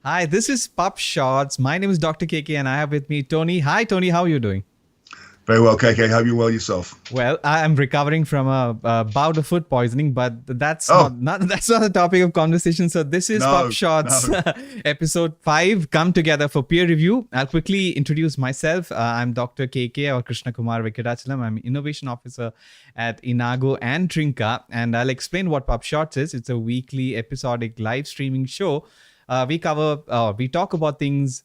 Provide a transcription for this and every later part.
Hi, this is PubShorts. My name is Dr. KK and I have with me Tony. Hi, Tony. How are you doing? Very well, KK. Hope you're well yourself. Well, I am recovering from a bout of food poisoning, but that's Oh, not that's not the topic of conversation. So this is no, PubShorts no. episode 5, come together for peer review. I'll quickly introduce myself. I'm Dr. KK or Krishna Kumar Venkatachalam. I'm innovation officer at Enago and Trinka, and I'll explain what PubShorts is. It's a weekly episodic live streaming show. We talk about things,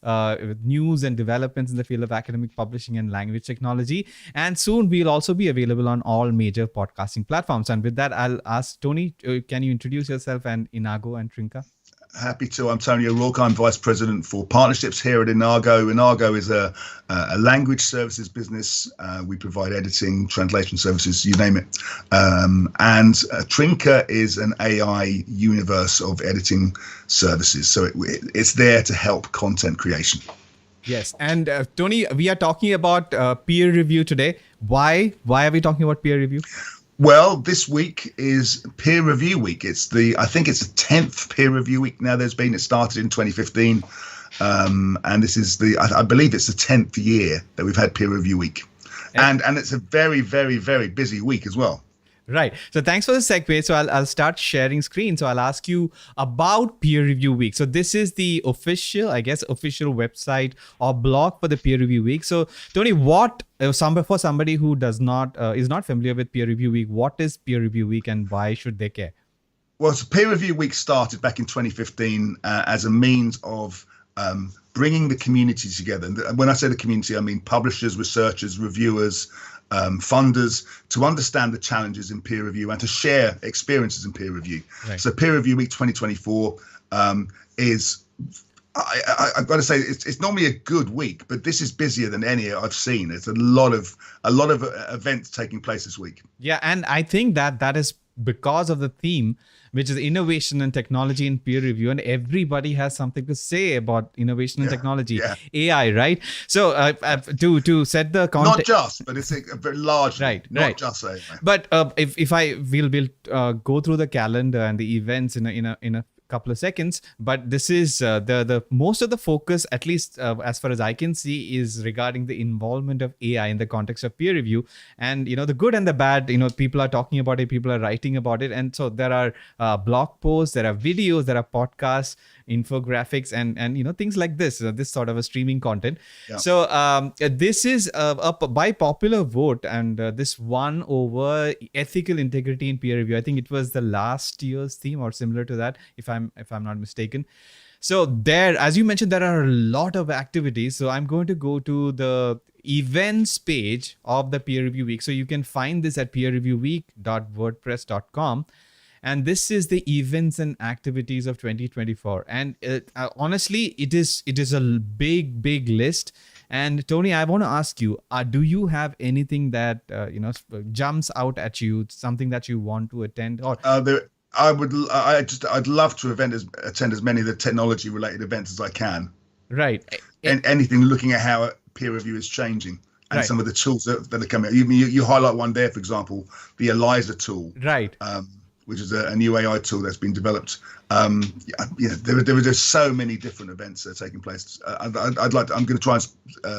news and developments in the field of academic publishing and language technology. And soon we'll also be available on all major podcasting platforms. And with that, I'll ask Tony, can you introduce yourself and Enago and Trinka? Happy to. I'm Tony O'Rourke. I'm Vice President for Partnerships here at Enago. Enago is a language services business. We provide editing, translation services, you name it. And Trinka is an AI universe of editing services. So it's there to help content creation. Yes. And Tony, we are talking about peer review today. Why? Why are we talking about peer review? Well, this week is peer review week. I think it's the 10th peer review week now there's been. It started in 2015. And this is I believe it's the 10th year that we've had peer review week. And it's a very, very, very busy week as well. Right. So thanks for the segue. So I'll start sharing screen. So I'll ask you about peer review week. So this is the official website or blog for the peer review week. So Tony, for somebody who is not familiar with peer review week, what is peer review week and why should they care? Well, so peer review week started back in 2015 as a means of bringing the community together. And when I say the community, I mean publishers, researchers, reviewers, funders, to understand the challenges in peer review and to share experiences in peer review. Right. So peer review week 2024 is, I've got to say, it's normally a good week, but this is busier than any I've seen. It's a lot of events taking place this week. Yeah, and I think that is because of the theme, which is innovation and technology in peer review, and everybody has something to say about innovation and technology, AI, right? So to set the context, not just, but it's a very large, right, just AI. But if we'll go through the calendar and the events in a couple of seconds, but this is the most of the focus, at least as far as I can see, is regarding the involvement of AI in the context of peer review. And the good and the bad, people are talking about it, people are writing about it, and so there are blog posts, there are videos, there are podcasts, infographics, and things like this sort of a streaming content. So this is by popular vote, and this won over ethical integrity in peer review. I think it was the last year's theme or similar to that, if I'm not mistaken. So there, as you mentioned, there are a lot of activities. So I'm going to go to the events page of the peer review week. So you can find this at peerreviewweek.wordpress.com. And this is the events and activities of 2024. And honestly, it is a big list. And Tony, I want to ask you, do you have anything that jumps out at you, something that you want to attend? Or I'd love to attend as many of the technology related events as I can. Right. And anything looking at how peer review is changing. And some of the tools that are coming out. You highlight one there, for example, the ELIZA tool. Right. Which is a new AI tool that's been developed. There are just so many different events that are taking place. I'm going to try and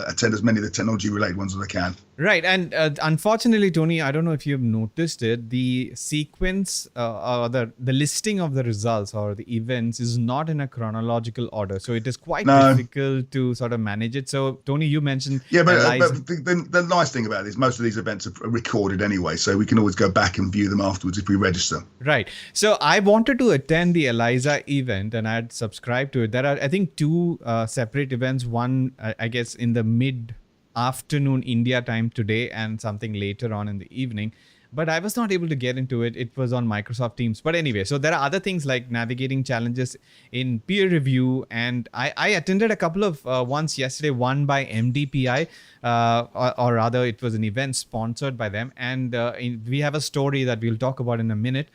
attend as many of the technology related ones as I can. Right. And unfortunately, Tony, I don't know if you've noticed it, the sequence or the listing of the results or the events is not in a chronological order. So it is quite difficult to sort of manage it. So Tony, you mentioned... Yeah, but the nice thing about it is most of these events are recorded anyway. So we can always go back and view them afterwards if we register. Right. So I wanted to attend the ELIZA event and I had subscribed to it. There are, I think, two separate events. One, I guess, in the mid-afternoon India time today and something later on in the evening. But I was not able to get into it. It was on Microsoft Teams. But anyway, so there are other things like navigating challenges in peer review. And I attended a couple of ones yesterday, one by MDPI, or rather it was an event sponsored by them. And we have a story that we'll talk about in a minute.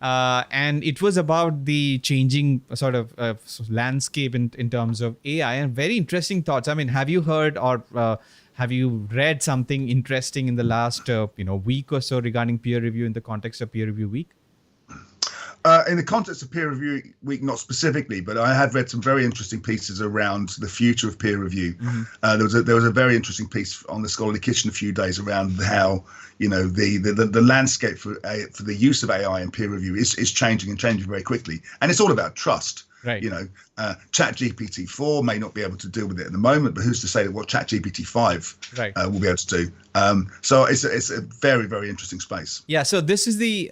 And it was about the changing sort of landscape in terms of AI, and very interesting thoughts. I mean, have you heard or have you read something interesting in the last week or so regarding peer review in the context of peer review week? In the context of Peer Review Week, not specifically, but I have read some very interesting pieces around the future of peer review. There was a very interesting piece on the Scholarly Kitchen a few days around how the landscape for the use of AI in peer review is changing and changing very quickly, and it's all about trust. Right. ChatGPT 4 may not be able to deal with it at the moment, but who's to say that what ChatGPT 5 will be able to do? So it's a very, very interesting space. Yeah. So this is the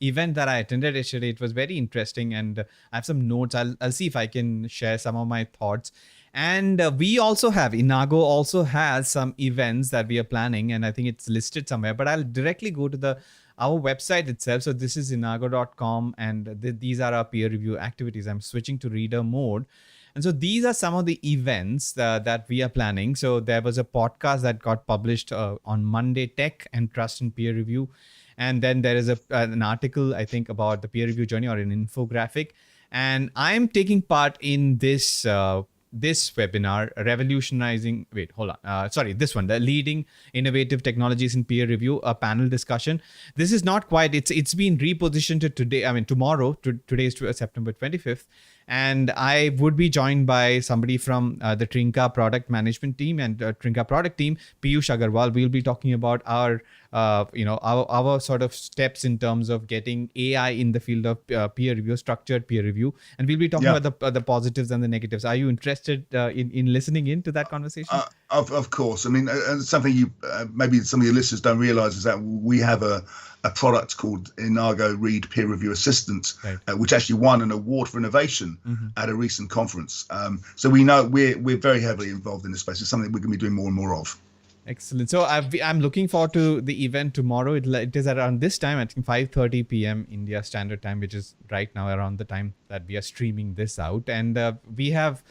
event that I attended yesterday. It was very interesting, and I have some notes. I'll see if I can share some of my thoughts. And we also have, Enago also has some events that we are planning, and I think it's listed somewhere, but I'll directly go to our website itself. So this is enago.com, and these are our peer review activities. I'm switching to reader mode. And so these are some of the events that we are planning. So there was a podcast that got published on Monday, Tech and Trust in Peer Review. And then there is an article, I think, about the peer review journey, or an infographic. And I'm taking part in this webinar, revolutionizing, this one, the leading innovative technologies in peer review, a panel discussion. This is not quite, it's been repositioned to tomorrow. Today is September 25th. And I would be joined by somebody from the Trinka product management team and Trinka product team, Piyush Agarwal. We'll be talking about our sort of steps in terms of getting AI in the field of peer review, structured peer review. And we'll be talking about the positives and the negatives. Are you interested in listening into that conversation? Of course. I mean, something maybe some of your listeners don't realize is that we have a product called Enago Read Peer Review Assistant, which actually won an award for innovation at a recent conference. So we know we're very heavily involved in this space. It's something we're going to be doing more and more of. Excellent. So I'm looking forward to the event tomorrow. It is around this time, I think 5:30 p.m. India Standard Time, which is right now around the time that we are streaming this out. And we have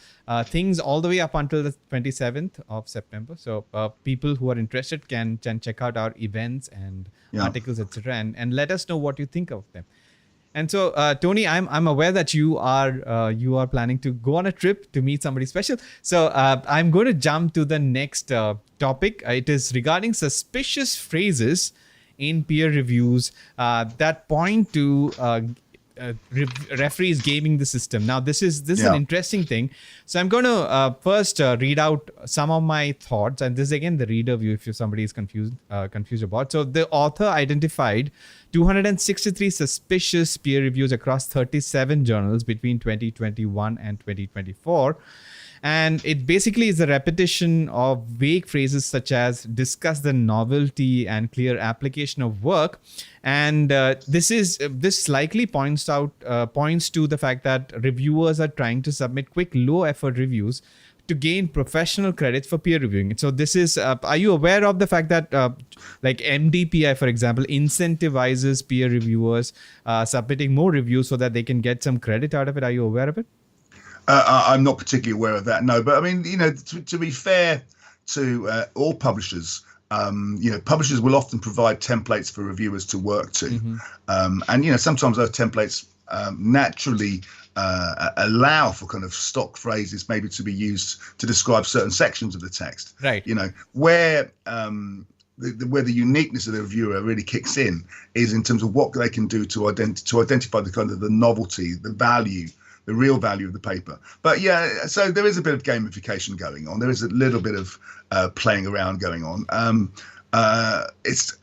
things all the way up until the 27th of September. So people who are interested can check out our events and articles, etc. And let us know what you think of them. And so, Tony, I'm aware that you are planning to go on a trip to meet somebody special. So I'm going to jump to the next topic. It is regarding suspicious phrases in peer reviews that point to referees gaming the system. Now, this is an interesting thing. So I'm going to first read out some of my thoughts, and this is again the reader view if somebody is confused about. So the author identified 263 suspicious peer reviews across 37 journals between 2021 and 2024. And it basically is a repetition of vague phrases such as discuss the novelty and clear application of work. And this likely points to the fact that reviewers are trying to submit quick, low effort reviews to gain professional credits for peer reviewing. So this is, are you aware of the fact that like MDPI, for example, incentivizes peer reviewers submitting more reviews so that they can get some credit out of it? Are you aware of it? I'm not particularly aware of that, no. But I mean, to be fair to all publishers, publishers will often provide templates for reviewers to work to. And, sometimes those templates naturally allow for kind of stock phrases maybe to be used to describe certain sections of the text. Right. Where the uniqueness of the reviewer really kicks in is in terms of what they can do to identify the kind of the novelty, the value, the real value of the paper. But yeah, so there is a bit of gamification going on. There is a little bit of playing around going on. It's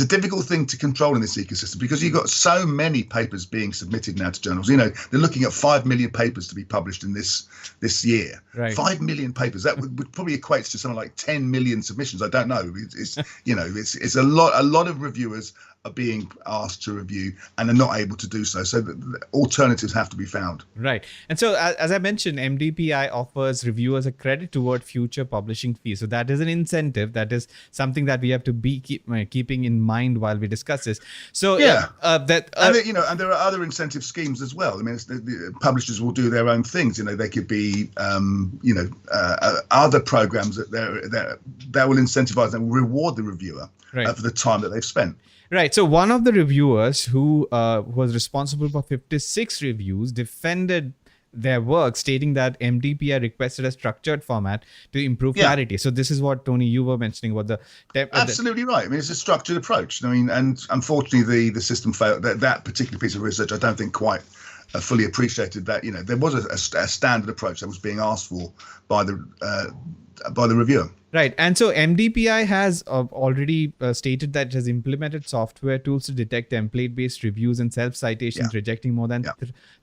a difficult thing to control in this ecosystem because you've got so many papers being submitted now to journals. They're looking at 5 million papers to be published in this year. Right. 5 million papers. That would probably equate to something like 10 million submissions. I don't know. It's a lot of reviewers are being asked to review and are not able to do so. So the alternatives have to be found. Right. And so as I mentioned, MDPI offers reviewers a credit toward future publishing fees. So that is an incentive. That is something that we have to be keeping in mind while we discuss this. So and there are other incentive schemes as well. I mean, the publishers will do their own things. They could be other programs that will incentivize and reward the reviewer for the time that they've spent. Right. So one of the reviewers who was responsible for 56 reviews defended their work, stating that MDPI requested a structured format to improve clarity. So this is what, Tony, you were mentioning about the absolutely right. I mean, it's a structured approach. I mean, and unfortunately, the system failed. That particular piece of research, I don't think quite fully appreciated that. There was a standard approach that was being asked for by the reviewer. Right. And so MDPI has already stated that it has implemented software tools to detect template-based reviews and self-citations, rejecting more than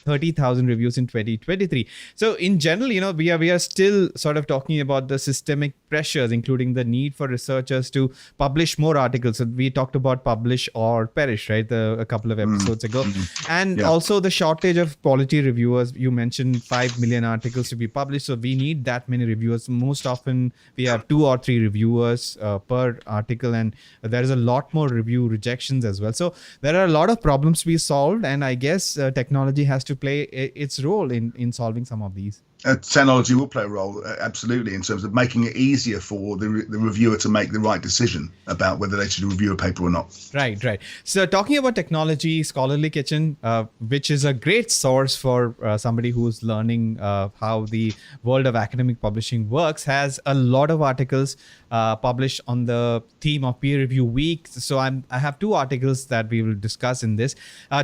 30,000 reviews in 2023. So in general, we are still sort of talking about the systemic pressures, including the need for researchers to publish more articles. So we talked about publish or perish, right, a couple of episodes ago. And also the shortage of quality reviewers. You mentioned 5 million articles to be published. So we need that many reviewers. Most often we have 2 or 3 reviewers per article, and there is a lot more review rejections as well. So there are a lot of problems to be solved, and I guess technology has to play its role in solving some of these. Technology will play a role, absolutely, in terms of making it easier for the reviewer to make the right decision about whether they should review a paper or not. Right. So talking about technology, Scholarly Kitchen, which is a great source for somebody who's learning how the world of academic publishing works, has a lot of articles published on the theme of peer review week. So I have 2 articles that we will discuss in this.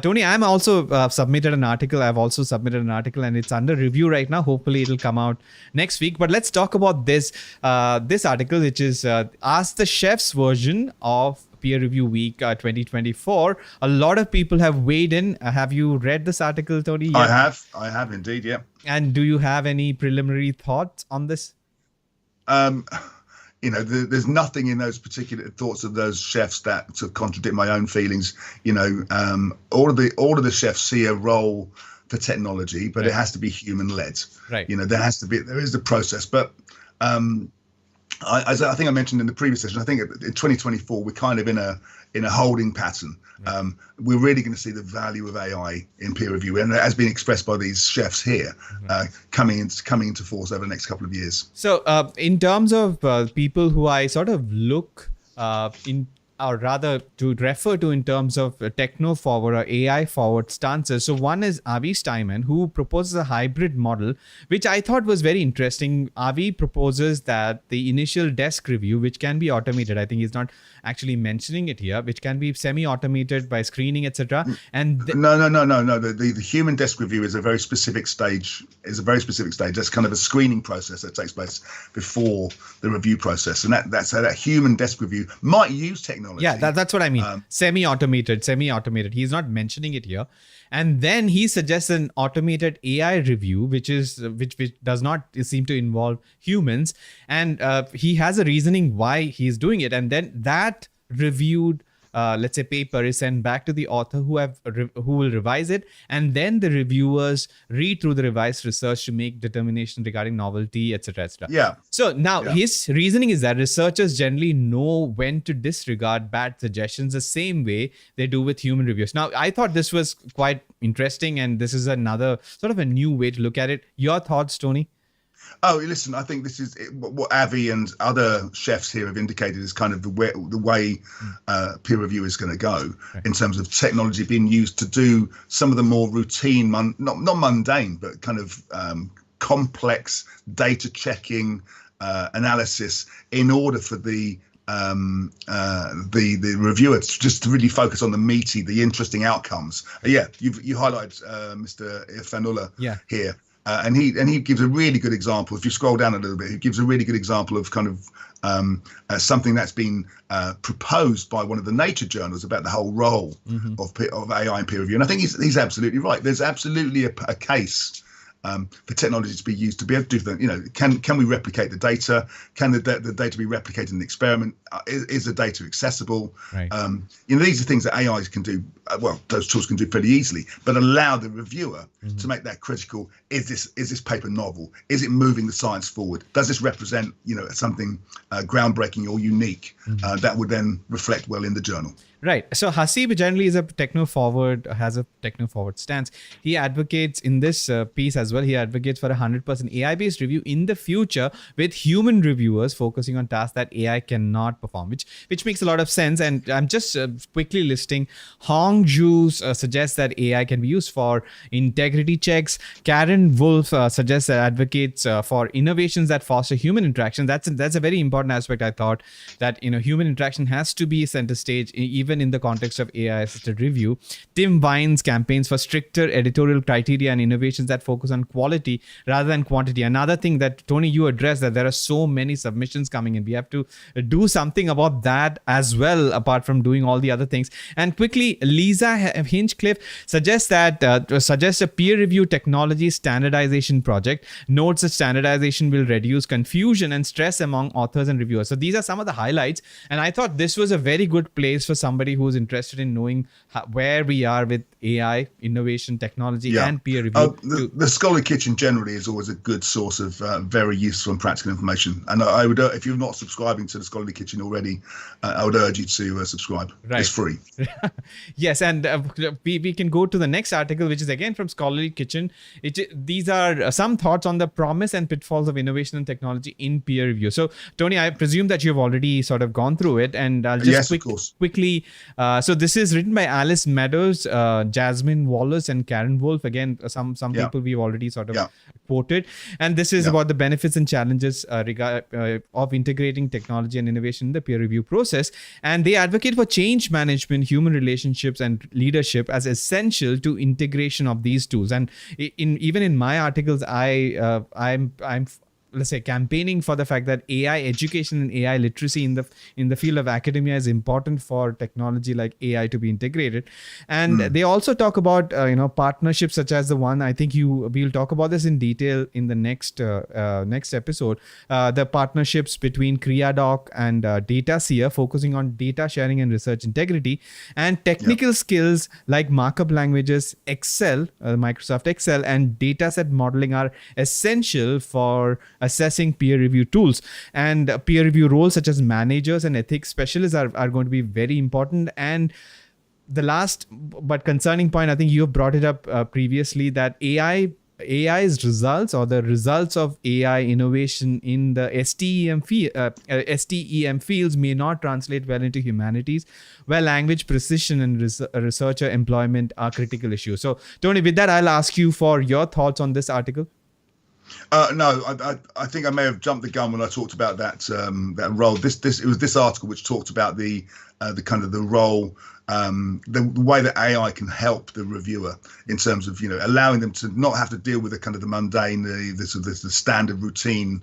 Tony, I'm also submitted an article. I've also submitted an article, and it's under review right now. Hopefully it'll come out next week. But let's talk about this article, which is Ask the Chef's version of Peer Review Week 2024. A lot of people have weighed in. Have you read this article, Tony? Yeah. I have indeed, yeah. And do you have any preliminary thoughts on this? There's nothing in those particular thoughts of those chefs that sort of contradict my own feelings. All of the chefs see a role for technology, but it has to be human led. Right. There is the process, but as I think I mentioned in the previous session, I think in 2024 we're kind of in a holding pattern. Right. We're really going to see the value of AI in peer review, and it has been expressed by these chefs here, coming into force over the next couple of years. So, in terms of people who I sort of look or rather to refer to in terms of techno-forward or AI-forward stances. So one is Avi Steinman, who proposes a hybrid model, which I thought was very interesting. Avi proposes that the initial desk review, which can be automated, I think he's not actually mentioning it here, which can be semi-automated by screening, etc. And no. The human desk review is a very specific stage. That's kind of a screening process that takes place before the review process, and that's how that human desk review might use technology. Yeah, that's what I mean. Semi-automated. He's not mentioning it here. And then he suggests an automated AI review, which does not seem to involve humans. And he has a reasoning why he's doing it. And then that reviewed let's say paper is sent back to the author who will revise it, and then the reviewers read through the revised research to make determination regarding novelty, etc., etc. Yeah. So now his reasoning is that researchers generally know when to disregard bad suggestions the same way they do with human reviews. Now, I thought this was quite interesting, and this is another sort of a new way to look at it. Your thoughts, Tony? Oh, listen, I think this is what Avi and other chefs here have indicated is kind of the way peer review is going to go, in terms of technology being used to do some of the more routine, not mundane, but kind of complex data checking analysis, in order for the reviewer to really focus on the interesting outcomes. You highlighted Mr. Fanula here. And he gives a really good example. If you scroll down a little bit, he gives a really good example of kind of something that's been proposed by one of the Nature journals about the whole role of AI in peer review. And I think he's absolutely right. There's absolutely a case for technology to be used to be able to do that. Can we replicate the data? Can the data be replicated in the experiment? Is the data accessible? Right. These are things that AIs can do. Those tools can do pretty easily, but allow the reviewer to make that critical. Is this paper novel? Is it moving the science forward? Does this represent something groundbreaking or unique that would then reflect well in the journal? Right. So Hasib generally has a techno-forward stance. He advocates in this piece as well. He advocates for 100% AI-based review in the future, with human reviewers focusing on tasks that AI cannot perform, which makes a lot of sense. And I'm just quickly listing Hong Zhu suggests that AI can be used for integrity checks. Karen Wolf suggests that advocates for innovations that foster human interaction. That's a very important aspect. I thought that human interaction has to be center stage even in the context of AI assisted review. Tim Vine's campaigns for stricter editorial criteria and innovations that focus on quality rather than quantity. Another thing that Tony, you addressed, that there are so many submissions coming in. We have to do something about that as well, apart from doing all the other things. And quickly, Lisa Hinchcliffe suggests a peer review technology standardization project. Notes that standardization will reduce confusion and stress among authors and reviewers. So these are some of the highlights, and I thought this was a very good place for somebody who's interested in knowing where we are with AI, innovation, technology, and peer review. The Scholarly Kitchen generally is always a good source of very useful and practical information. And I would, if you're not subscribing to the Scholarly Kitchen already, I would urge you to subscribe. Right. It's free. Yes, and we can go to the next article, which is again from Scholarly Kitchen. These are some thoughts on the promise and pitfalls of innovation and technology in peer review. So, Tony, I presume that you've already sort of gone through it, and I'll just quickly. So this is written by Alice Meadows, Jasmine Wallace, and Karen Wolf. Again, some people we've already sort of quoted, and this is about the benefits and challenges of integrating technology and innovation in the peer review process. And they advocate for change management, human relationships, and leadership as essential to integration of these tools. And even in my articles, I'm let's say campaigning for the fact that AI education and AI literacy in the field of academia is important for technology like AI to be integrated. And they also talk about partnerships such as the one, I think we'll talk about this in detail in the next episode, the partnerships between CreaDoc and DataSeer, focusing on data sharing and research integrity, and technical skills like markup languages, Excel, Microsoft Excel, and dataset modeling are essential for assessing peer review tools. And peer review roles such as managers and ethics specialists are going to be very important. And the last but concerning point, I think you have brought it up previously, that AI's results, or the results of AI innovation in the STEM fields may not translate well into humanities, where language precision and researcher employment are critical issues. So, Tony, with that, I'll ask you for your thoughts on this article. No, I think I may have jumped the gun when I talked about that role. It was this article which talked about the kind of the role, the way that AI can help the reviewer in terms of allowing them to not have to deal with the kind of the mundane, the standard routine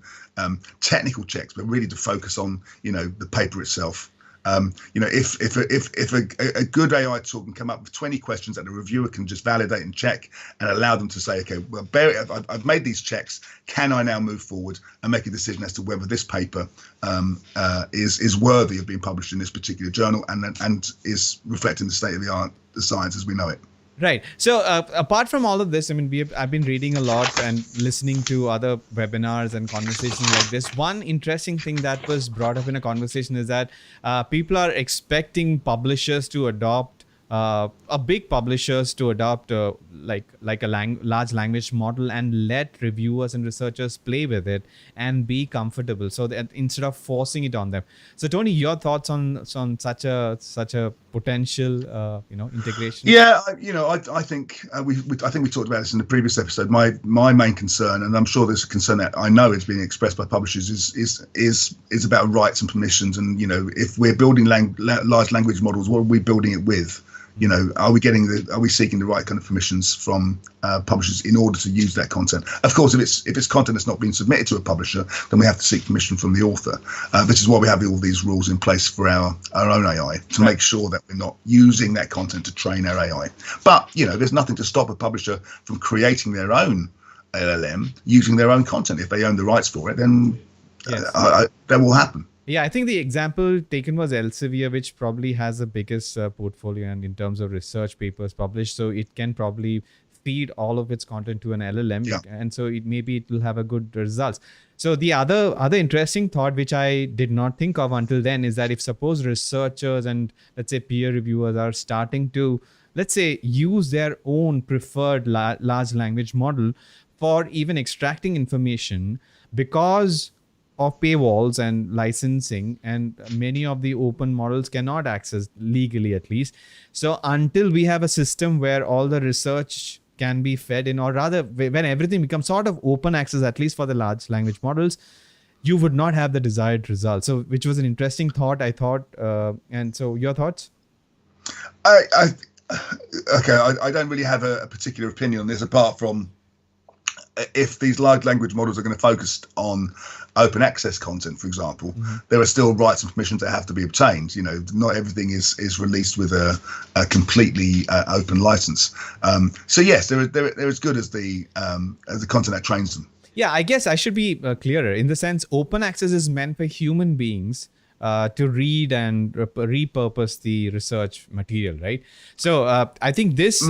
technical checks, but really to focus on the paper itself. If a good AI tool can come up with 20 questions that the reviewer can just validate and check and allow them to say, okay, well, I've made these checks. Can I now move forward and make a decision as to whether this paper is worthy of being published in this particular journal and is reflecting the state of the art, the science as we know it? Right. So apart from all of this, I mean, I've been reading a lot and listening to other webinars and conversations like this. One interesting thing that was brought up in a conversation is that people are expecting publishers to adopt big publishers to adopt like a large language model and let reviewers and researchers play with it and be comfortable, so that instead of forcing it on them. So, Tony, your thoughts on such a potential integration? Yeah, I think we talked about this in the previous episode. My main concern, and I'm sure there's a concern that I know is being expressed by publishers, is about rights and permissions. And if we're building large language models, what are we building it with? Are we seeking the right kind of permissions from publishers in order to use that content? Of course, if it's content that's not been submitted to a publisher, then we have to seek permission from the author. This is why we have all these rules in place for our own AI, to make sure that we're not using that content to train our AI. But there's nothing to stop a publisher from creating their own LLM using their own content. If they own the rights for it, then that will happen. Yeah, I think the example taken was Elsevier, which probably has the biggest portfolio and in terms of research papers published. So it can probably feed all of its content to an LLM, and so it will have a good results. So the other interesting thought, which I did not think of until then, is that if suppose researchers and let's say peer reviewers are starting to, let's say, use their own preferred large language model for even extracting information, because of paywalls and licensing, and many of the open models cannot access legally, at least. So until we have a system where all the research can be fed in, or rather when everything becomes sort of open access, at least for the large language models, you would not have the desired result. So, which was an interesting thought, I thought. And so, your thoughts? I don't really have a particular opinion on this, apart from if these large language models are going to focus on open access content, for example, there are still rights and permissions that have to be obtained. Not everything is released with a completely open license. So yes, they're as good as the content that trains them. Yeah, I guess I should be clearer. In the sense, open access is meant for human beings to read and repurpose the research material, right? So I think this.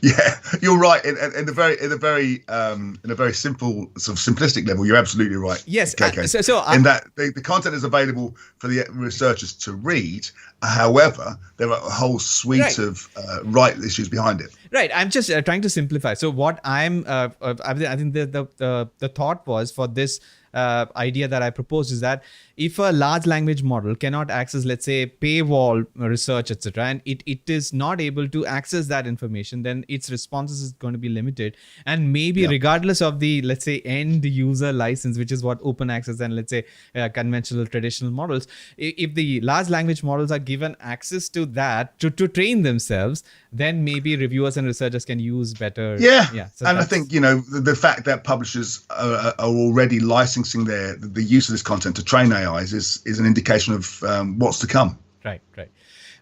Yeah, you're right. In a very simple, sort of simplistic level, you're absolutely right. Yes. Okay. In that the content is available for the researchers to read. However, there are a whole suite of right issues behind it. Right. I'm just trying to simplify. So what I think the thought was for this idea that I proposed is that if a large language model cannot access, let's say, paywall research, etc., and it is not able to access that information, then its responses is going to be limited. And maybe regardless of the, let's say, end user license, which is what open access and, let's say, conventional traditional models, if the large language models are given access to that to train themselves, then maybe reviewers and researchers can use better. So and I think the fact that publishers are already licensing the use of this content to train AIs is an indication of what's to come. Right.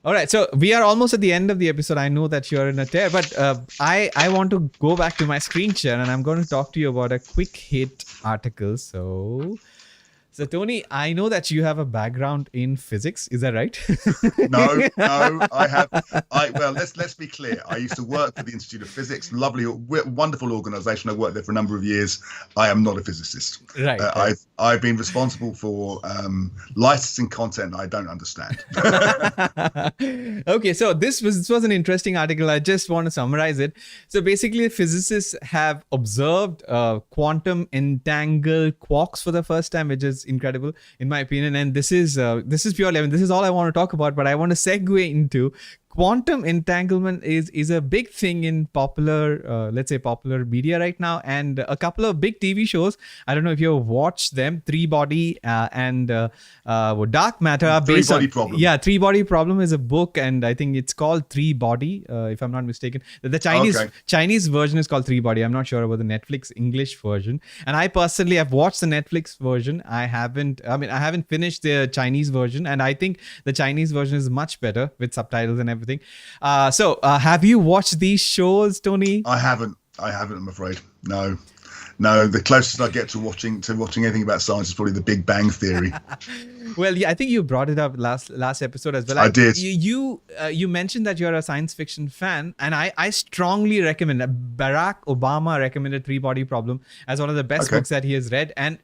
All right, so we are almost at the end of the episode. I know that you're in a tear, but I want to go back to my screen share, and I'm going to talk to you about a quick hit article. So Tony, I know that you have a background in physics. Is that right? No, I have. Well, let's be clear. I used to work for the Institute of Physics, lovely, wonderful organization. I worked there for a number of years. I am not a physicist. Right. I've been responsible for licensing content I don't understand. Okay, so this was an interesting article. I just want to summarize it. So basically, physicists have observed quantum entangled quarks for the first time, which is incredible in my opinion. And this is purely, I mean, this is all I want to talk about, but I want to segue into quantum entanglement is a big thing in popular, let's say popular media right now, and a couple of big TV shows. I don't know if you've watched them. Three Body and Dark Matter are based on. Problem. Yeah, Three Body Problem is a book, and I think it's called Three Body, if I'm not mistaken. The Chinese version is called Three Body. I'm not sure about the Netflix English version. And I personally have watched the Netflix version. I haven't finished the Chinese version, and I think the Chinese version is much better with subtitles and everything. So have you watched these shows, Tony? I haven't, I'm afraid. No, the closest I get to watching anything about science is probably The Big Bang Theory. Well, yeah, I think you brought it up last episode as well. I did. You mentioned that you're a science fiction fan, and I strongly recommend. Barack Obama recommended Three Body Problem as one of the best books that he has read, and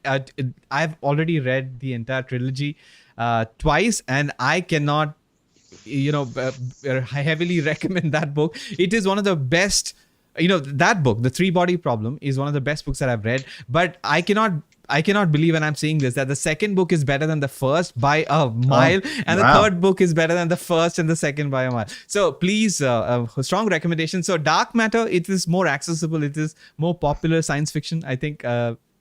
I've already read the entire trilogy twice, and I cannot heavily recommend that book. It is one of the best, that book, The Three Body Problem, is one of the best books that I've read. But I cannot believe, and I'm saying this, that the second book is better than the first by a mile, and the third book is better than the first and the second by a mile. So please, strong recommendation. So Dark Matter, it is more accessible. It is more popular science fiction, I think.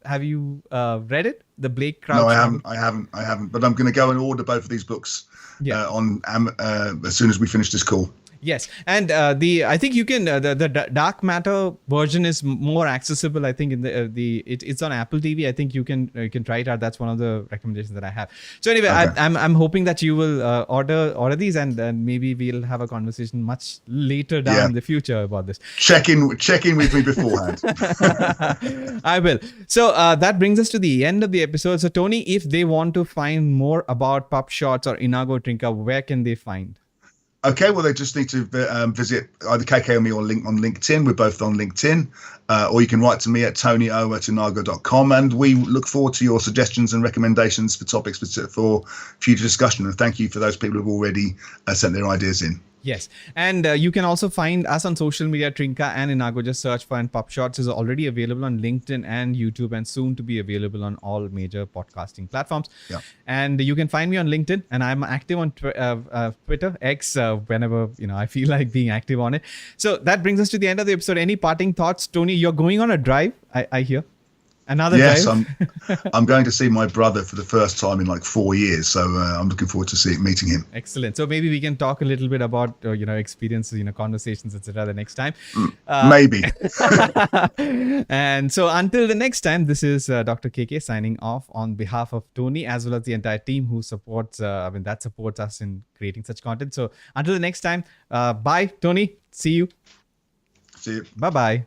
Have you read it? The Blake Crouch? No, I haven't. But I'm going to go and order both of these books as soon as we finish this call. Yes, and I think you can the Dark Matter version is more accessible. I think in it's on Apple TV. I think you can try it out. That's one of the recommendations that I have. So anyway, I'm hoping that you will order these, and maybe we'll have a conversation much later down in the future about this. Check in with me beforehand. I will. So that brings us to the end of the episode. So Tony, if they want to find more about PubShorts or Enago Trinka, where can they find? Okay, well, they just need to visit either KK or me on LinkedIn. We're both on LinkedIn. Or you can write to me at tonyo@enago.com. And we look forward to your suggestions and recommendations for topics for future discussion. And thank you for those people who have already sent their ideas in. Yes. And you can also find us on social media, Trinka and Enago. Just search for, and PubShorts is already available on LinkedIn and YouTube, and soon to be available on all major podcasting platforms. Yeah. And you can find me on LinkedIn, and I'm active on Twitter, X, whenever I feel like being active on it. So that brings us to the end of the episode. Any parting thoughts, Tony? You're going on a drive, I hear. Another yes, drive. I'm going to see my brother for the first time in like 4 years, so I'm looking forward to meeting him. Excellent. So maybe we can talk a little bit about experiences, conversations, etc. the next time. Maybe. And so until the next time, this is Dr. KK signing off on behalf of Tony as well as the entire team who supports us in creating such content. So until the next time, bye, Tony. See you. See you. Bye-bye.